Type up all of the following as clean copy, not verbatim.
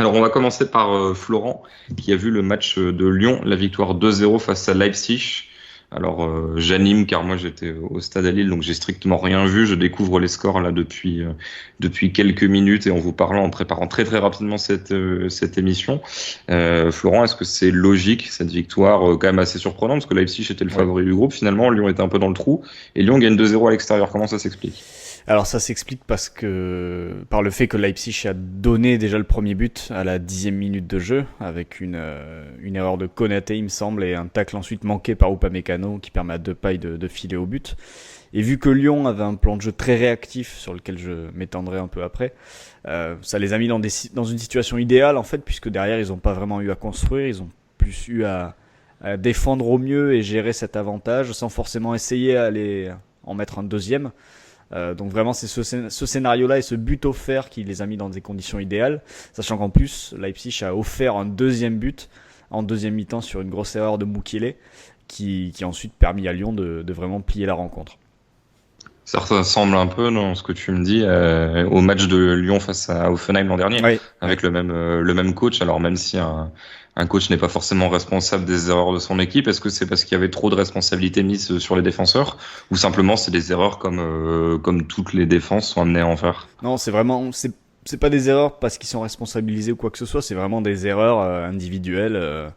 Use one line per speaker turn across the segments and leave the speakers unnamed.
Alors, on va commencer par Florent, qui a vu le match de Lyon, la victoire 2-0 face à Leipzig. Alors, j'anime car moi j'étais au stade à Lille, donc j'ai strictement rien vu. Je découvre les scores là depuis quelques minutes et en vous parlant, en préparant très très rapidement cette émission. Florent, est-ce que c'est logique cette victoire quand même assez surprenante parce que Leipzig était le
Ouais.
favori du groupe finalement, Lyon était un peu dans le trou et Lyon gagne 2-0 à l'extérieur. Comment ça s'explique?
Alors ça s'explique par le fait que Leipzig a donné déjà le premier but à la 10e minute de jeu avec une erreur de Konaté il me semble et un tacle ensuite manqué par Upamecano qui permet à Depay de filer au but. Et vu que Lyon avait un plan de jeu très réactif sur lequel je m'étendrai un peu après, ça les a mis dans une situation idéale en fait puisque derrière ils n'ont pas vraiment eu à construire, ils ont plus eu à défendre au mieux et gérer cet avantage sans forcément essayer à aller en mettre un deuxième. Donc vraiment c'est ce scénario-là et ce but offert qui les a mis dans des conditions idéales, sachant qu'en plus Leipzig a offert un deuxième but en deuxième mi-temps sur une grosse erreur de Mukiele qui a ensuite permis à Lyon de vraiment plier la rencontre.
Ça ressemble un peu, dans ce que tu me dis, au match de Lyon face à Hoffenheim l'an dernier,
Oui, oui.
avec le même coach. Alors même si un coach n'est pas forcément responsable des erreurs de son équipe, est-ce que c'est parce qu'il y avait trop de responsabilités mises sur les défenseurs, ou simplement c'est des erreurs comme toutes les défenses sont amenées à en faire?
Non, c'est pas des erreurs parce qu'ils sont responsabilisés ou quoi que ce soit, c'est vraiment des erreurs individuelles.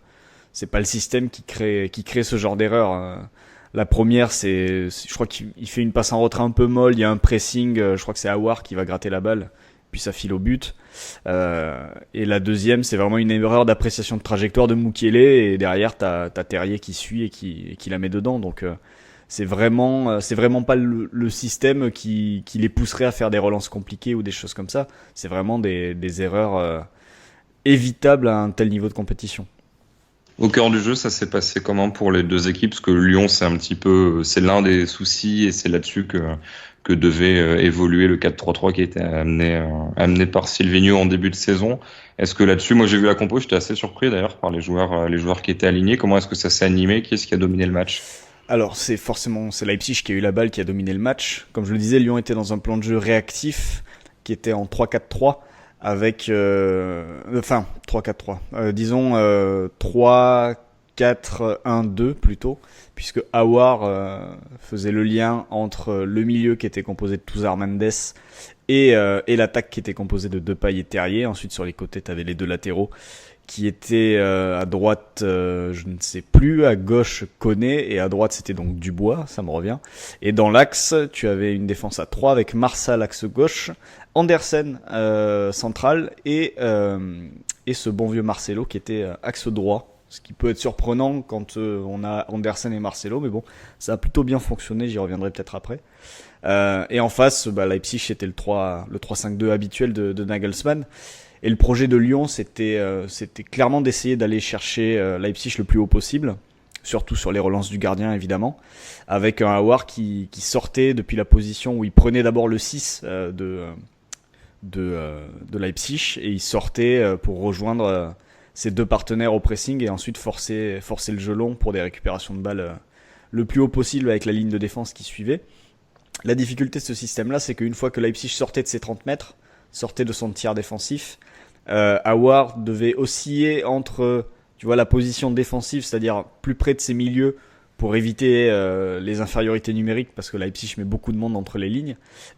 C'est pas le système qui crée ce genre d'erreur. La première, je crois qu'il fait une passe en retrait un peu molle, il y a un pressing, je crois que c'est Aouar qui va gratter la balle, puis ça file au but. Et la deuxième, c'est vraiment une erreur d'appréciation de trajectoire de Mukiele, et derrière, t'as Terrier qui suit et qui la met dedans. Donc c'est vraiment pas le système qui les pousserait à faire des relances compliquées ou des choses comme ça. C'est vraiment des erreurs évitables à un tel niveau de compétition.
Au cœur du jeu, ça s'est passé comment pour les deux équipes? Parce que Lyon, c'est l'un des soucis et c'est là-dessus que devait évoluer le 4-3-3 qui était amené par Silvino en début de saison. Est-ce que là-dessus, moi j'ai vu la compo, j'étais assez surpris d'ailleurs par les joueurs qui étaient alignés. Comment est-ce que ça s'est animé? Qui est-ce qui a dominé le match?
Alors c'est Leipzig qui a eu la balle, qui a dominé le match. Comme je le disais, Lyon était dans un plan de jeu réactif qui était en 3-4-3 avec enfin 3-4-3. Disons 3-4-1-2 plutôt, puisque Aouar faisait le lien entre le milieu qui était composé de Touzard Mendes et l'attaque qui était composée de Depay et Terrier. Ensuite sur les côtés, tu avais les deux latéraux qui était à droite, je ne sais plus, à gauche Koné, et à droite c'était donc Dubois, ça me revient. Et dans l'axe, tu avais une défense à 3 avec Marsal axe gauche, Andersen central et ce bon vieux Marcelo qui était axe droit. Ce qui peut être surprenant quand on a Andersen et Marcelo, mais bon, ça a plutôt bien fonctionné, j'y reviendrai peut-être après. Et en face, Leipzig c'était le 3-5-2 habituel de Nagelsmann. Et le projet de Lyon, c'était clairement d'essayer d'aller chercher Leipzig le plus haut possible, surtout sur les relances du gardien évidemment, avec un Aouar qui sortait depuis la position où il prenait d'abord le 6 de Leipzig et il sortait pour rejoindre ses deux partenaires au pressing et ensuite forcer le jeu long pour des récupérations de balles le plus haut possible avec la ligne de défense qui suivait. La difficulté de ce système-là, c'est qu'une fois que Leipzig sortait de ses 30 mètres, sortait de son tiers défensif, Aouar devait osciller entre, tu vois, la position défensive, c'est-à-dire plus près de ses milieux pour éviter les infériorités numériques, parce que Leipzig met beaucoup de monde entre les lignes,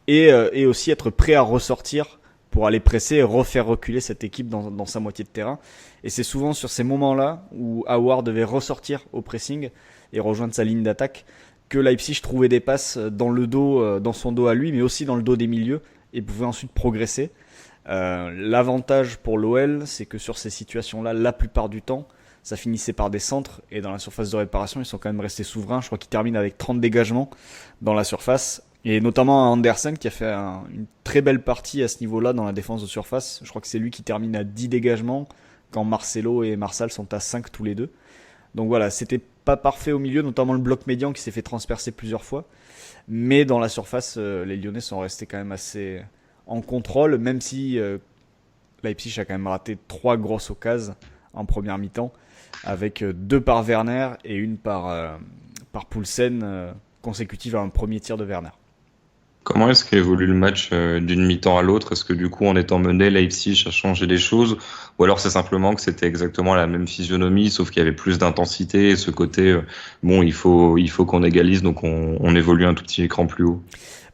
et aussi être prêt à ressortir pour aller presser et refaire reculer cette équipe dans sa moitié de terrain. Et c'est souvent sur ces moments-là où Aouar devait ressortir au pressing et rejoindre sa ligne d'attaque que Leipzig trouvait des passes dans le dos, dans son dos à lui, mais aussi dans le dos des milieux, et pouvait ensuite progresser. L'avantage pour l'OL, c'est que sur ces situations-là, la plupart du temps, ça finissait par des centres, et dans la surface de réparation, ils sont quand même restés souverains. Je crois qu'ils terminent avec 30 dégagements dans la surface, et notamment Andersen qui a fait une très belle partie à ce niveau-là dans la défense de surface. Je crois que c'est lui qui termine à 10 dégagements, quand Marcelo et Marsal sont à 5 tous les deux. Donc voilà, c'était pas parfait au milieu, notamment le bloc médian qui s'est fait transpercer plusieurs fois. Mais dans la surface, les Lyonnais sont restés quand même assez en contrôle, même si Leipzig a quand même raté 3 grosses occasions en première mi-temps, avec 2 par Werner et une par Poulsen, consécutive à un premier tir de Werner.
Comment est-ce qu'évolue le match d'une mi-temps à l'autre? Est-ce que du coup, en étant mené, Leipzig a changé les choses? Ou alors c'est simplement que c'était exactement la même physionomie, sauf qu'il y avait plus d'intensité et ce côté, bon, il faut qu'on égalise, donc on évolue un tout petit écran plus haut.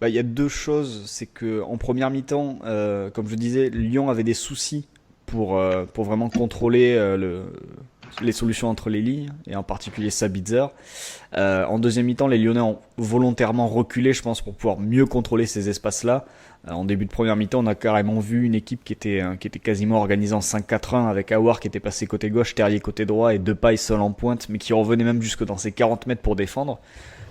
Bah, il y a deux choses. C'est que en première mi-temps, comme je disais, Lyon avait des soucis pour vraiment contrôler les solutions entre les lignes, et en particulier Sabitzer. En deuxième mi-temps, les Lyonnais ont volontairement reculé, je pense, pour pouvoir mieux contrôler ces espaces-là. En début de première mi-temps, on a carrément vu une équipe qui était quasiment organisée en 5-4-1, avec Aouar qui était passé côté gauche, Terrier côté droit et Depay seul en pointe, mais qui revenait même jusque dans ses 40 mètres pour défendre.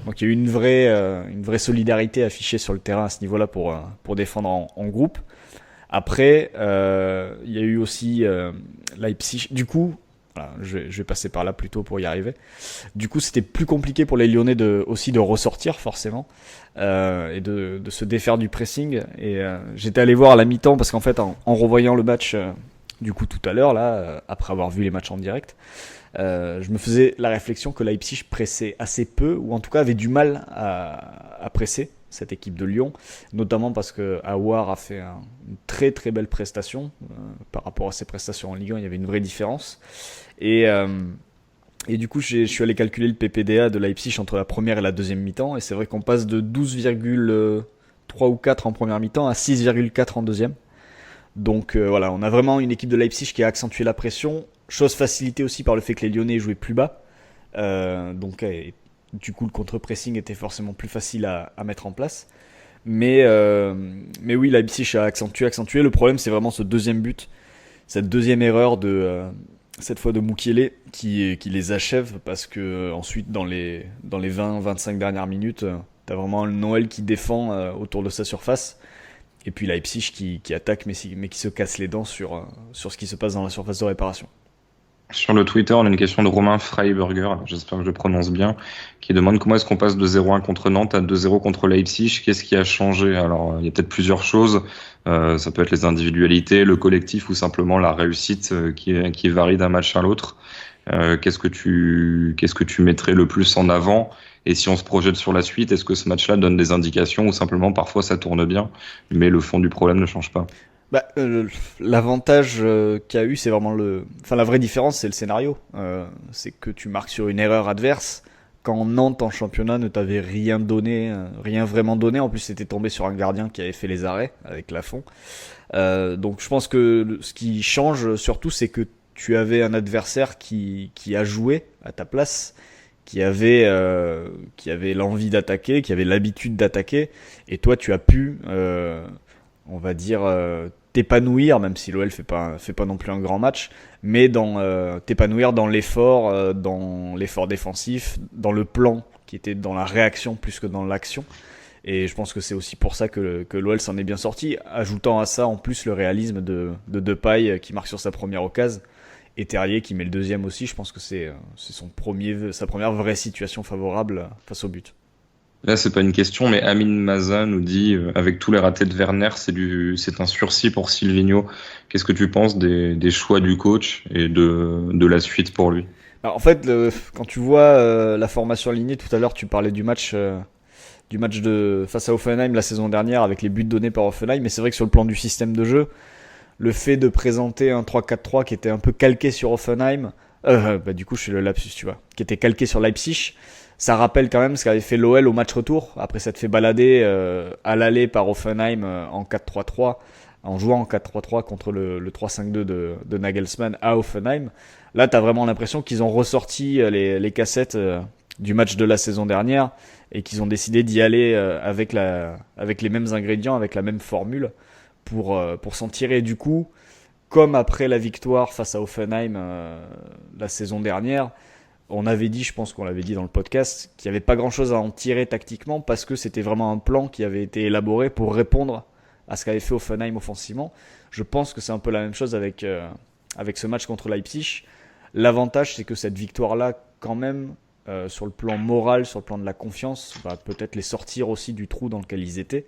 Donc il y a eu une vraie solidarité affichée sur le terrain à ce niveau-là pour défendre en groupe. Après, il y a eu aussi Leipzig. Du coup, voilà, je vais passer par là plutôt pour y arriver. Du coup, c'était plus compliqué pour les Lyonnais aussi de ressortir forcément et de se défaire du pressing. Et j'étais allé voir à la mi-temps parce qu'en fait, en revoyant le match du coup tout à l'heure là, après avoir vu les matchs en direct, je me faisais la réflexion que Leipzig pressait assez peu, ou en tout cas avait du mal à presser cette équipe de Lyon, notamment parce que Aouar a fait une très très belle prestation par rapport à ses prestations en Ligue 1, il y avait une vraie différence. Et, euh, et du coup, je suis allé calculer le PPDA de Leipzig entre la première et la deuxième mi-temps, et c'est vrai qu'on passe de 12,3 ou 4 en première mi-temps à 6,4 en deuxième. Donc voilà, on a vraiment une équipe de Leipzig qui a accentué la pression, chose facilitée aussi par le fait que les Lyonnais jouaient plus bas. Du coup, le contre-pressing était forcément plus facile à mettre en place. Mais oui, Leipzig a accentué. Le problème, c'est vraiment ce deuxième but, cette deuxième erreur cette fois de Mukiele qui les achève parce que ensuite, dans les 20-25 dernières minutes, t'as vraiment le Noël qui défend autour de sa surface. Et puis Leipzig qui attaque mais qui se casse les dents sur ce qui se passe dans la surface de réparation.
Sur le Twitter, on a une question de Romain Freiberger, alors j'espère que je le prononce bien, qui demande comment est-ce qu'on passe de 0-1 contre Nantes à 2-0 contre Leipzig. Qu'est-ce qui a changé? Alors, il y a peut-être plusieurs choses. Ça peut être les individualités, le collectif ou simplement la réussite qui varie d'un match à l'autre. Qu'est-ce que tu mettrais le plus en avant? Et si on se projette sur la suite, est-ce que ce match-là donne des indications ou simplement parfois ça tourne bien, mais le fond du problème ne change pas?
Bah, l'avantage qu'il y a eu, c'est vraiment enfin, la vraie différence, c'est le scénario. C'est que tu marques sur une erreur adverse. Quand Nantes en championnat ne t'avait rien donné, rien vraiment donné. En plus, c'était tombé sur un gardien qui avait fait les arrêts avec Lafont. Donc, je pense que ce qui change surtout, c'est que tu avais un adversaire qui a joué à ta place, qui avait l'envie d'attaquer, qui avait l'habitude d'attaquer, et toi, tu as pu, on va dire, t'épanouir, même si l'OL fait pas non plus un grand match, mais t'épanouir dans l'effort défensif, dans le plan qui était dans la réaction plus que dans l'action. Et je pense que c'est aussi pour ça que l'OL s'en est bien sorti, ajoutant à ça en plus le réalisme de Depay qui marque sur sa première occasion, et Terrier qui met le deuxième aussi. Je pense que c'est sa première vraie situation favorable face au but.
Là, c'est pas une question, mais Amin Maza nous dit, avec tous les ratés de Werner, c'est un sursis pour Silvinho. Qu'est-ce que tu penses des choix du coach et de la suite pour lui?
Alors, en fait, quand tu vois la formation alignée, tout à l'heure tu parlais du match de face à Hoffenheim la saison dernière avec les buts donnés par Hoffenheim, mais c'est vrai que sur le plan du système de jeu, le fait de présenter un 3-4-3 qui était un peu calqué sur Hoffenheim, du coup je fais le lapsus, tu vois, qui était calqué sur Leipzig, ça rappelle quand même ce qu'avait fait l'OL au match retour. Après s'être fait balader à l'aller par Offenheim en 4-3-3, en jouant en 4-3-3 contre le 3-5-2 de Nagelsmann à Offenheim. Là, t'as vraiment l'impression qu'ils ont ressorti les cassettes du match de la saison dernière et qu'ils ont décidé d'y aller avec les mêmes ingrédients, avec la même formule pour s'en tirer. Du coup, comme après la victoire face à Offenheim la saison dernière, on avait dit, je pense qu'on l'avait dit dans le podcast, qu'il n'y avait pas grand-chose à en tirer tactiquement parce que c'était vraiment un plan qui avait été élaboré pour répondre à ce qu'avait fait Offenheim offensivement. Je pense que c'est un peu la même chose avec ce match contre Leipzig. L'avantage, c'est que cette victoire-là, quand même, sur le plan moral, sur le plan de la confiance, va peut-être les sortir aussi du trou dans lequel ils étaient.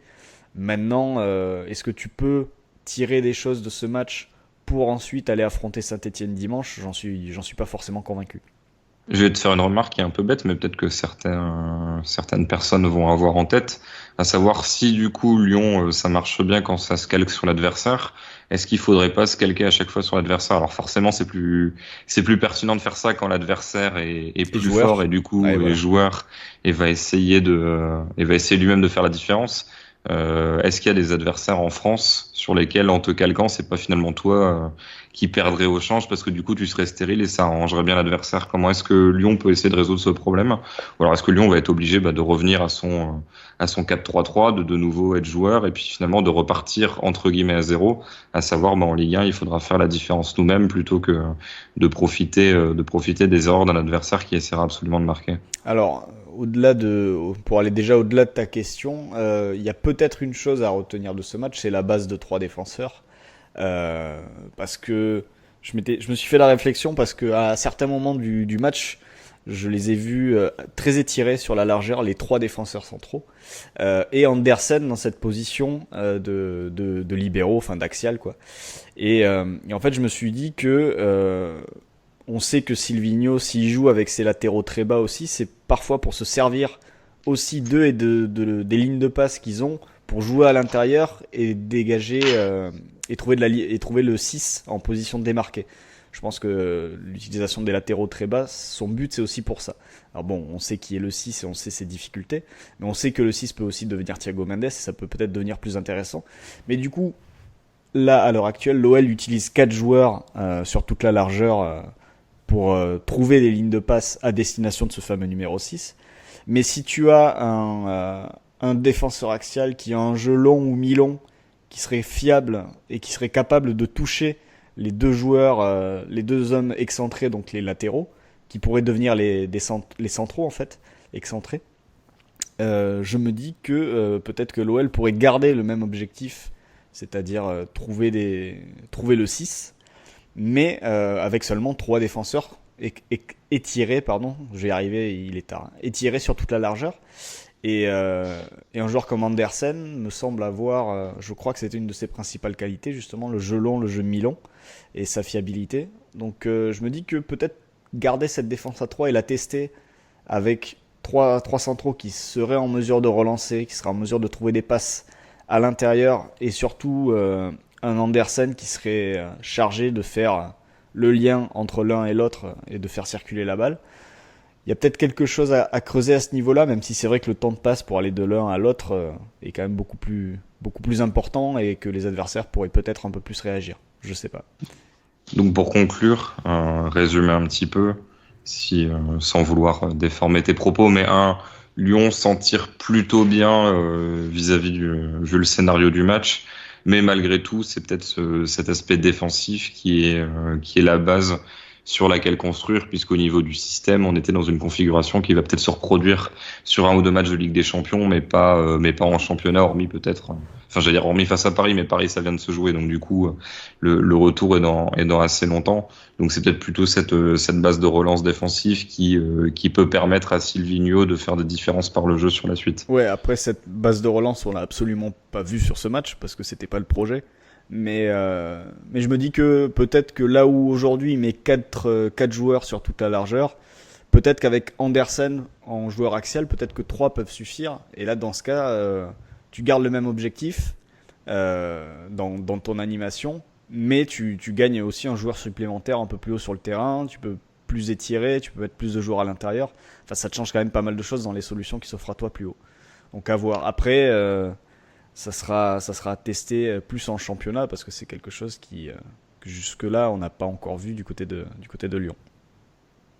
Maintenant, est-ce que tu peux tirer des choses de ce match pour ensuite aller affronter Saint-Etienne dimanche? J'en suis pas forcément convaincu.
Je vais te faire une remarque qui est un peu bête, mais peut-être que certaines personnes vont avoir en tête, à savoir si du coup Lyon, ça marche bien quand ça se calque sur l'adversaire, est-ce qu'il faudrait pas se calquer à chaque fois sur l'adversaire? Alors forcément, c'est plus pertinent de faire ça quand l'adversaire est
Et
plus fort
joueur.
et du
Ouais,
coup est
voilà.
joueur et va essayer lui-même de faire la différence. Est-ce qu'il y a des adversaires en France sur lesquels, en te calquant, c'est pas finalement toi qui perdrait au change parce que du coup tu serais stérile et ça arrangerait bien l'adversaire? Comment est-ce que Lyon peut essayer de résoudre ce problème? Ou alors est-ce que Lyon va être obligé de revenir à son 4-3-3, de nouveau être joueur et puis finalement de repartir entre guillemets à zéro, à savoir en Ligue 1 il faudra faire la différence nous-mêmes plutôt que de profiter des erreurs d'un adversaire qui essaiera absolument de marquer.
Alors, pour aller déjà au-delà de ta question, il y a peut-être une chose à retenir de ce match, c'est la base de trois défenseurs. Parce que je me suis fait la réflexion parce que à certains moments du match, je les ai vus très étirés sur la largeur, les trois défenseurs centraux, et Andersen dans cette position de libéraux, enfin d'axial quoi. Et en fait, je me suis dit que on sait que Silvino, s'il joue avec ses latéraux très bas aussi, c'est parfois pour se servir aussi d'eux et des lignes de passe qu'ils ont pour jouer à l'intérieur et dégager et trouver le 6 en position de démarqué. Je pense que l'utilisation des latéraux très bas, son but c'est aussi pour ça. Alors bon, on sait qui est le 6 et on sait ses difficultés, mais on sait que le 6 peut aussi devenir Thiago Mendes et ça peut peut-être devenir plus intéressant. Mais du coup, là, à l'heure actuelle, l'OL utilise 4 joueurs sur toute la largeur pour trouver des lignes de passe à destination de ce fameux numéro 6. Mais si tu as un défenseur axial qui a un jeu long ou mi-long, qui serait fiable et qui serait capable de toucher les deux joueurs, les deux hommes excentrés, donc les latéraux, qui pourraient devenir les centraux en fait, excentrés, je me dis que peut-être que l'OL pourrait garder le même objectif, c'est-à-dire trouver le 6, mais avec seulement trois défenseurs étirés, pardon, je vais y arriver, il est tard, étirés sur toute la largeur. Et un joueur comme Andersen me semble avoir, je crois que c'était une de ses principales qualités, justement, le jeu long, le jeu mi-long et sa fiabilité. Donc je me dis que peut-être garder cette défense à 3 et la tester avec trois centraux qui seraient en mesure de relancer, qui seraient en mesure de trouver des passes à l'intérieur et surtout un Andersen qui serait chargé de faire le lien entre l'un et l'autre et de faire circuler la balle. Il y a peut-être quelque chose à creuser à ce niveau-là, même si c'est vrai que le temps de passe pour aller de l'un à l'autre est quand même beaucoup plus important et que les adversaires pourraient peut-être un peu plus réagir. Je sais pas.
Donc pour conclure, résumer un petit peu, sans vouloir déformer tes propos, mais Lyon s'en tire plutôt bien vis-à-vis vu le scénario du match, mais malgré tout, c'est peut-être cet aspect défensif qui est la base sur laquelle construire, puisqu'au niveau du système, on était dans une configuration qui va peut-être se reproduire sur un ou deux matchs de Ligue des Champions, mais pas en championnat, hormis peut-être, enfin j'allais dire hormis face à Paris, mais Paris ça vient de se jouer, donc du coup le retour est dans assez longtemps. Donc c'est peut-être plutôt cette base de relance défensive qui peut permettre à Silvinho de faire des différences par le jeu sur la suite.
Ouais, après cette base de relance, on l'a absolument pas vu sur ce match parce que c'était pas le projet. Mais je me dis que peut-être que là où aujourd'hui il met quatre joueurs sur toute la largeur, peut-être qu'avec Andersen en joueur axial, peut-être que 3 peuvent suffire. Et là, dans ce cas, tu gardes le même objectif dans ton animation, mais tu gagnes aussi un joueur supplémentaire un peu plus haut sur le terrain, tu peux plus étirer, tu peux mettre plus de joueurs à l'intérieur. Enfin, ça te change quand même pas mal de choses dans les solutions qui s'offrent à toi plus haut. Donc à voir. Après, ça sera testé plus en championnat parce que c'est quelque chose que jusque-là on n'a pas encore vu du côté de Lyon.